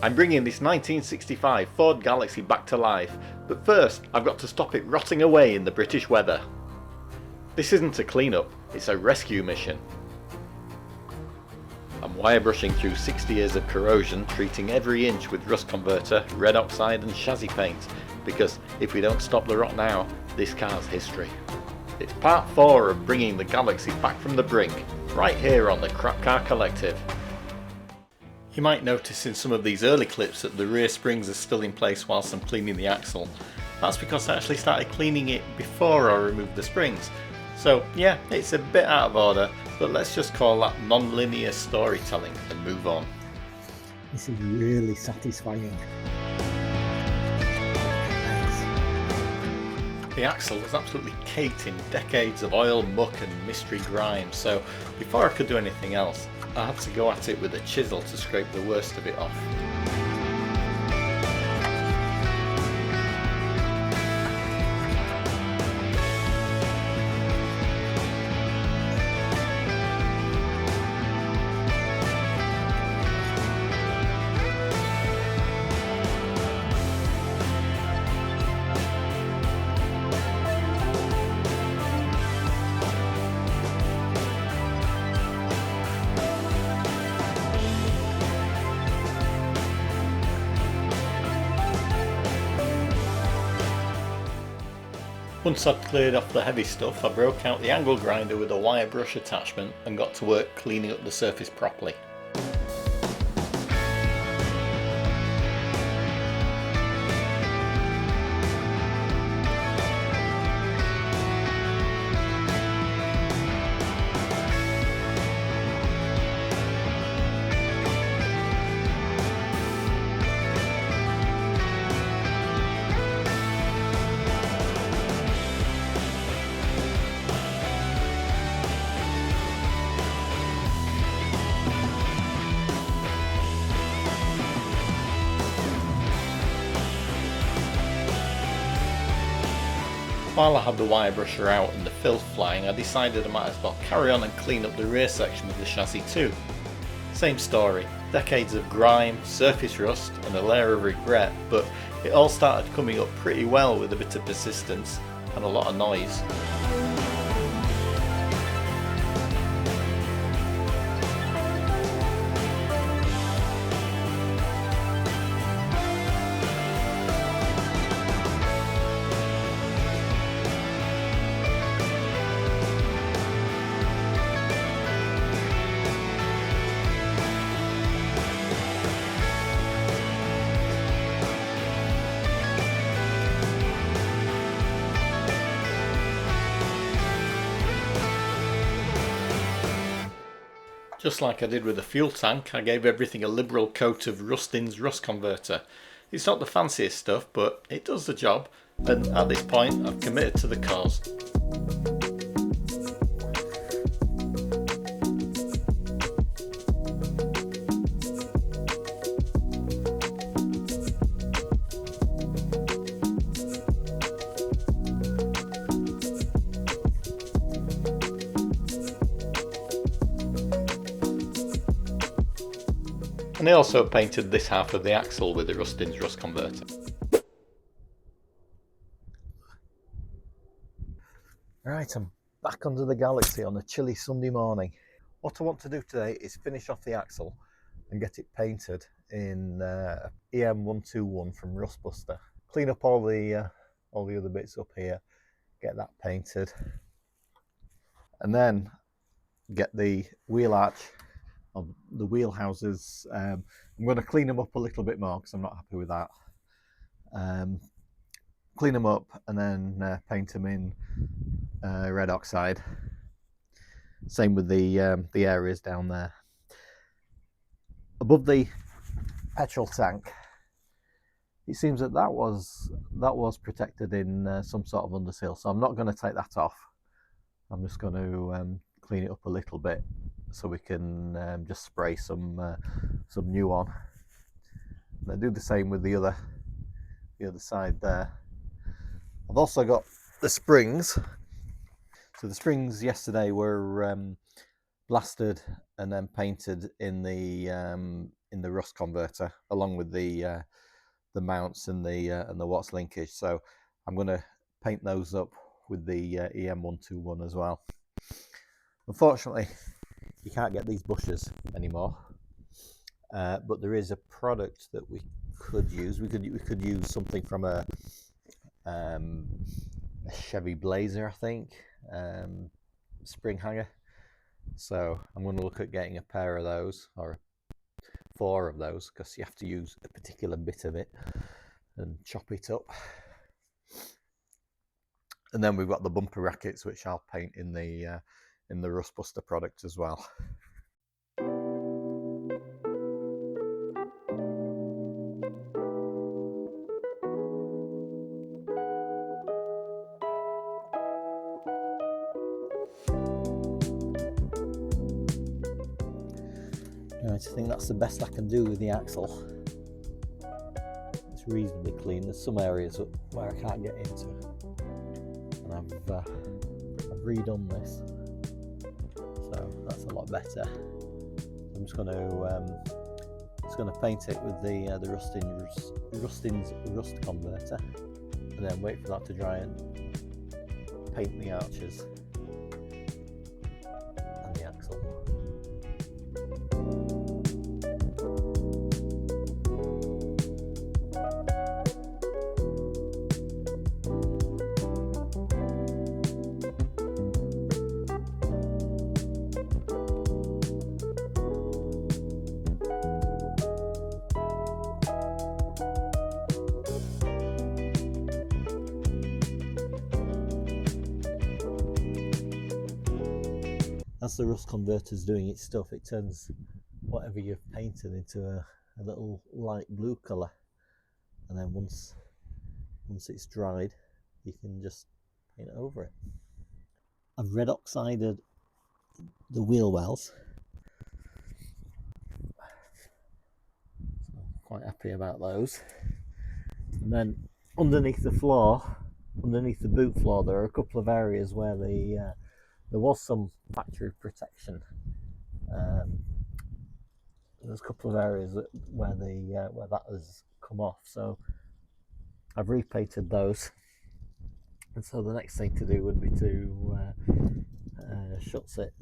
I'm bringing this 1965 Ford Galaxie back to life, but first I've got to stop it rotting away in the British weather. This isn't a clean-up, it's a rescue mission. I'm wire brushing through 60 years of corrosion, treating every inch with rust converter, red oxide and chassis paint, because if we don't stop the rot now, this car's history. It's part 4 of bringing the Galaxie back from the brink, right here on the Crap Car Collective. You might notice in some of these early clips that the rear springs are still in place whilst I'm cleaning the axle. That's because I actually started cleaning it before I removed the springs. So yeah, it's a bit out of order, but let's just call that non-linear storytelling and move on. This is really satisfying. The axle was absolutely caked in decades of oil, muck and mystery grime, so before I could do anything else, I had to go at it with a chisel to scrape the worst of it off. Once I'd cleared off the heavy stuff, I broke out the angle grinder with a wire brush attachment and got to work cleaning up the surface properly. While I had the wire brusher out and the filth flying, I decided I might as well carry on and clean up the rear section of the chassis too. Same story, decades of grime, surface rust and a layer of regret, but it all started coming up pretty well with a bit of persistence and a lot of noise. Just like I did with the fuel tank, I gave everything a liberal coat of Rustin's rust converter. It's not the fanciest stuff, but it does the job, and at this point I've committed to the cause. And I also painted this half of the axle with the Rustin's rust converter. Right, I'm back under the Galaxie on a chilly Sunday morning. What I want to do today is finish off the axle and get it painted in EM121 from Rustbuster. Clean up all the other bits up here, get that painted, and then get the wheel arch of the wheel houses. I'm going to clean them up a little bit more because I'm not happy with that. Clean them up and then paint them in red oxide. Same with the areas down there. Above the petrol tank, it seems that was protected in some sort of underseal, so I'm not going to take that off. I'm just going to clean it up a little bit so we can just spray some new on. And I do the same with the other side there. I've also got the springs. So the springs yesterday were blasted and then painted in the in the rust converter, along with the mounts and the Watts linkage. So I'm going to paint those up with the EM121 as well. Unfortunately, you can't get these bushes anymore, but there is a product that we could use. We could use something from a Chevy Blazer, I think, spring hanger. So I'm going to look at getting a pair of those, or 4 of those, because you have to use a particular bit of it and chop it up. And then we've got the bumper rackets, which I'll paint in the Rust Buster product as well. Right, I think that's the best I can do with the axle. It's reasonably clean. There's some areas where I can't get into, and I've redone this, so that's a lot better. I'm just going to paint it with the Rustin's rust converter, and then wait for that to dry and paint the arches and the axle. As the rust converter is doing its stuff, it turns whatever you've painted into a little light blue colour, and then once it's dried, you can just paint over it. I've red oxided the wheel wells, so I'm quite happy about those. And then underneath the floor, underneath the boot floor, there are a couple of areas where there was some factory protection. There's a couple of areas where that has come off, so I've repainted those. And so the next thing to do would be to shuts it.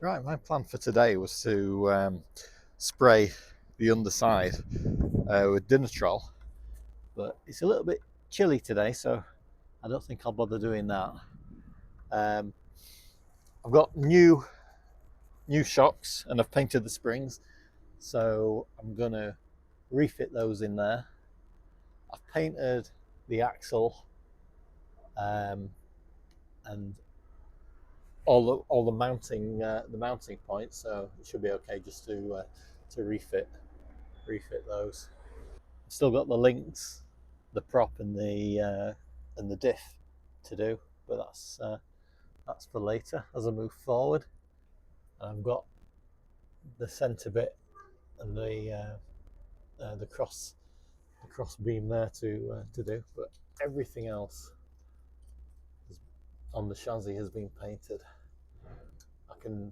Right, my plan for today was to spray the underside with Dinatrol, but it's a little bit chilly today, so I don't think I'll bother doing that. I've got new shocks and I've painted the springs, so I'm gonna refit those in there. I've painted the axle and all the mounting points, so it should be okay just to refit those. I've still got the links, the prop, and the diff to do, but that's for later as I move forward. And I've got the centre bit and the cross beam there to do, but everything else on the chassis has been painted. I'm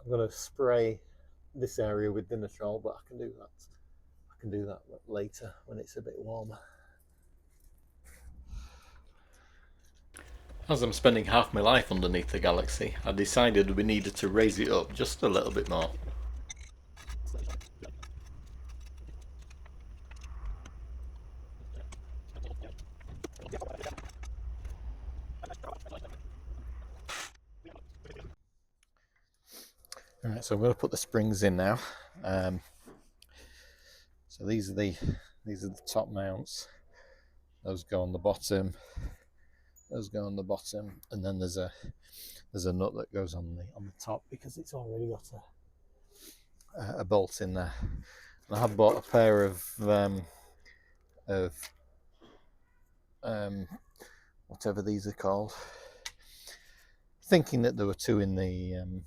going to spray this area with Dinatrol, but I can do that later when it's a bit warmer. As I'm spending half my life underneath the Galaxie, I decided we needed to raise it up just a little bit more. Alright, so I'm going to put the springs in now. So these are the top mounts. Those go on the bottom. Those go on the bottom, and then there's a nut that goes on the top because it's already got a bolt in there. I had bought a pair of whatever these are called, thinking that there were 2 in the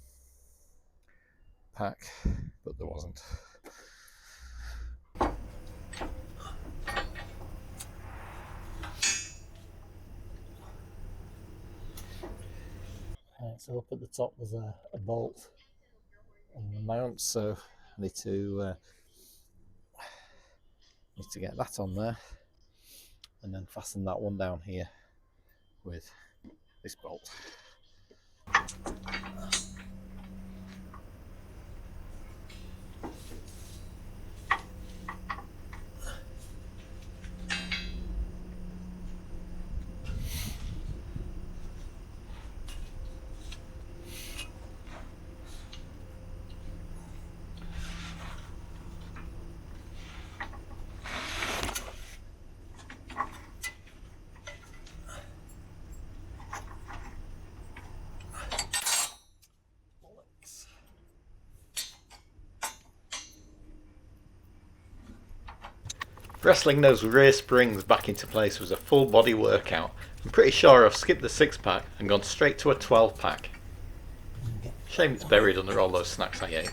pack, but there wasn't. So up at the top there's a bolt and the mount, so I need to get that on there and then fasten that one down here with this bolt. Wrestling those rear springs back into place was a full body workout. I'm pretty sure I've skipped the 6-pack and gone straight to a 12-pack. Shame it's buried under all those snacks I ate.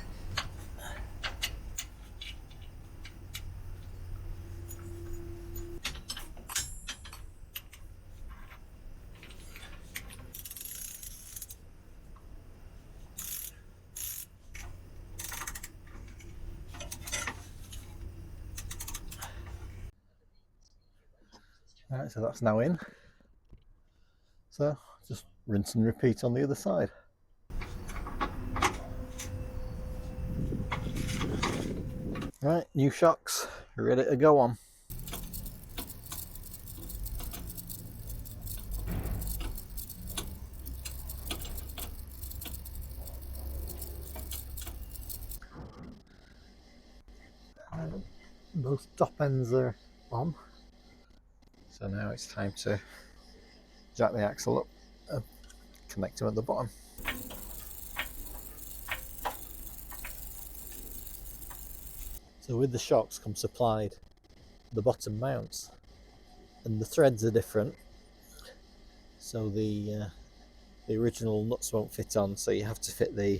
Right, so that's now in. So just rinse and repeat on the other side. Right, new shocks, ready to go on. Both top ends are on. So now it's time to jack the axle up and connect them at the bottom. So with the shocks come supplied the bottom mounts, and the threads are different, so the original nuts won't fit on, so you have to fit the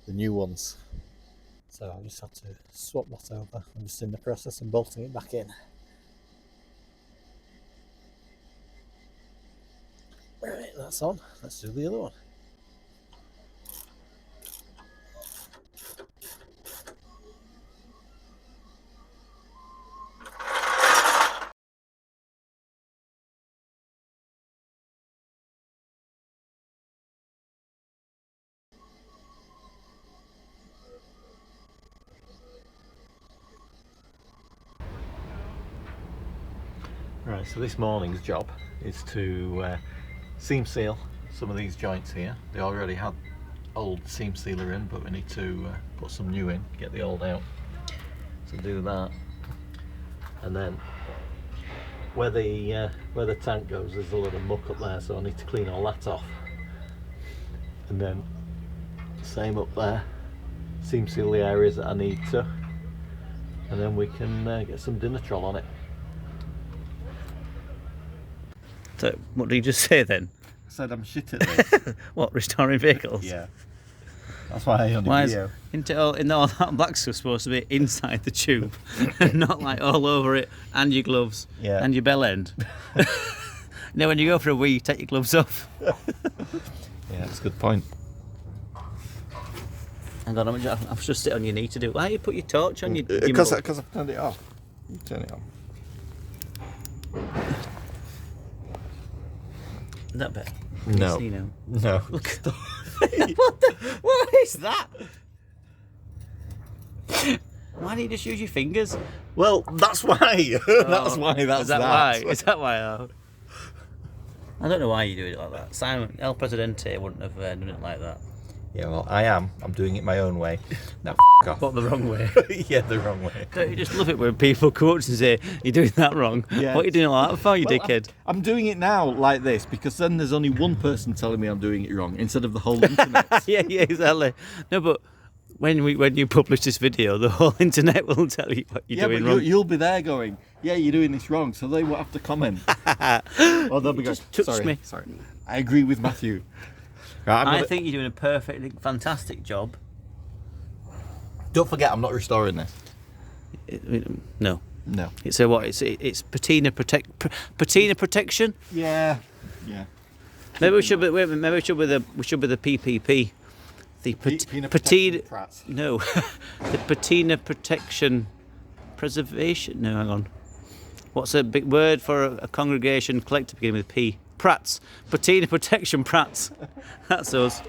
new ones. So I'll just have to swap that over. I'm just in the process of bolting it back in. Right, that's on. Let's do the other one. Right, so this morning's job is to seam seal some of these joints here. They already had old seam sealer in, but we need to put some new in, get the old out. So do that, and then where the tank goes, there's a lot of muck up there, so I need to clean all that off. And then same up there, seam seal the areas that I need to, and then we can get some dinner troll on it. So, what did you just say then? I said I'm shit at this. What, restoring vehicles? Yeah. That's why I only video. In all that black stuff's supposed to be inside the tube and not like all over it, and your gloves and your bell end. Now when you go for a wee, you take your gloves off. Yeah, that's a good point. Hang on, I've just sit on your knee to do it. Why you put your torch on your Because I've turned it off. You turn it on. That bit? No. See now? No. Look. What is that? Why don't you just use your fingers? Well, that's why. That's why. That's Is that why? Is that why? I don't know why you do it like that. Simon El Presidente wouldn't have done it like that. Yeah, well, I am. I'm doing it my own way. Now, f*** off. What, the wrong way? Yeah, the wrong way. Don't you just love it when people come up and say, you're doing that wrong? Yeah. What are you doing like that for, you dickhead? I'm doing it now like this because then there's only one person telling me I'm doing it wrong instead of the whole internet. Yeah, exactly. No, but when you publish this video, the whole internet will tell you what you're doing wrong. You'll be there going, yeah, you're doing this wrong, so they won't have to comment. Or they'll be going, sorry. I agree with Matthew. Right, I think you're doing a perfectly fantastic job. Don't forget, I'm not restoring this. No. No. It's patina protection. Yeah. Maybe we should be the PPP. The patina. No, the patina protection preservation. No, hang on. What's a big word for a congregation collective beginning with P? Prats. Patina protection prats. That's us.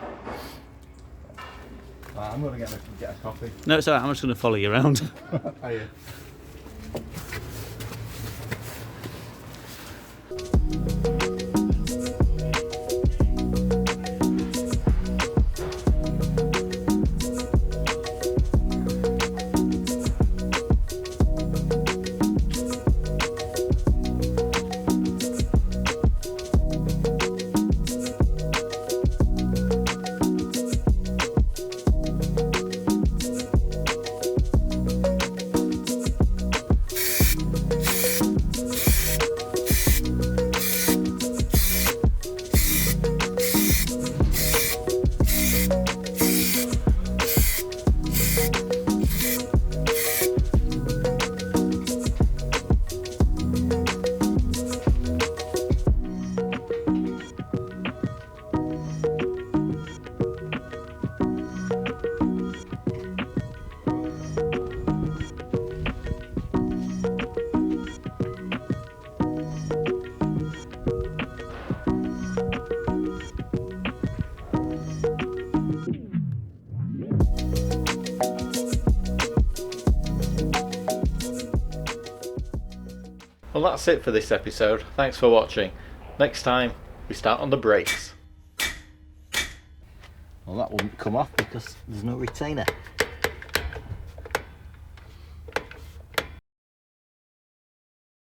I'm going to get a coffee. No, it's alright. I'm just going to follow you around. Are you? Well, that's it for this episode. Thanks for watching. Next time, we start on the brakes. Well, that wouldn't come off because there's no retainer.